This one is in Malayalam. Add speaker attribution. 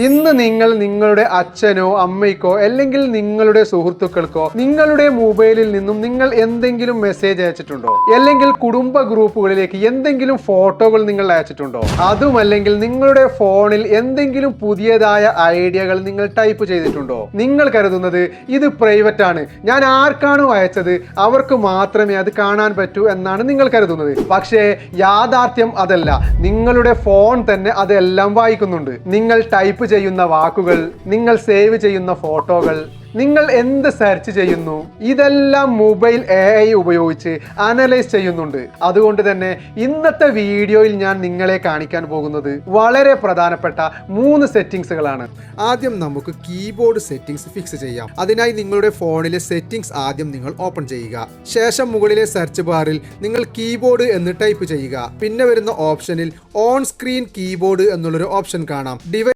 Speaker 1: ഇന്ന് നിങ്ങൾ നിങ്ങളുടെ അച്ഛനോ അമ്മയ്ക്കോ അല്ലെങ്കിൽ നിങ്ങളുടെ സുഹൃത്തുക്കൾക്കോ നിങ്ങളുടെ മൊബൈലിൽ നിന്നും നിങ്ങൾ എന്തെങ്കിലും മെസ്സേജ് അയച്ചിട്ടുണ്ടോ? അല്ലെങ്കിൽ കുടുംബ ഗ്രൂപ്പുകളിലേക്ക് എന്തെങ്കിലും ഫോട്ടോകൾ നിങ്ങൾ അയച്ചിട്ടുണ്ടോ? അതുമല്ലെങ്കിൽ നിങ്ങളുടെ ഫോണിൽ എന്തെങ്കിലും പുതിയതായ ഐഡിയകൾ നിങ്ങൾ ടൈപ്പ് ചെയ്തിട്ടുണ്ടോ? നിങ്ങൾ കരുതുന്നത് ഇത് പ്രൈവറ്റ് ആണ്, ഞാൻ ആർക്കാണോ അയച്ചത് അവർക്ക് മാത്രമേ അത് കാണാൻ പറ്റൂ എന്നാണ് നിങ്ങൾ കരുതുന്നത്. പക്ഷേ യാഥാർത്ഥ്യം അതല്ല. നിങ്ങളുടെ ഫോൺ തന്നെ അതെല്ലാം വായിക്കുന്നുണ്ട്. നിങ്ങൾ ടൈപ്പ് ചെയ്യുന്ന വാക്കുകൾ, നിങ്ങൾ സേവ് ചെയ്യുന്ന ഫോട്ടോകൾ, നിങ്ങൾ എന്ത് സെർച്ച് ചെയ്യുന്നു, ഇതെല്ലാം മൊബൈൽ AI ഉപയോഗിച്ച് അനലൈസ് ചെയ്യുന്നുണ്ട്. അതുകൊണ്ട് തന്നെ ഇന്നത്തെ വീഡിയോയിൽ ഞാൻ നിങ്ങളെ കാണിക്കാൻ പോകുന്നത് വളരെ പ്രധാനപ്പെട്ട 3 സെറ്റിംഗ്സുകളാണ്. ആദ്യം നമുക്ക് കീബോർഡ് സെറ്റിംഗ്സ് ഫിക്സ് ചെയ്യാം. അതിനായി നിങ്ങളുടെ ഫോണിലെ സെറ്റിംഗ്സ് ആദ്യം നിങ്ങൾ ഓപ്പൺ ചെയ്യുക. ശേഷം മുകളിലെ സെർച്ച് ബാറിൽ നിങ്ങൾ കീബോർഡ് എന്ന് ടൈപ്പ് ചെയ്യുക. പിന്നെ വരുന്ന ഓപ്ഷനിൽ ഓൺ സ്ക്രീൻ കീബോർഡ് എന്നുള്ളൊരു ഓപ്ഷൻ കാണാം.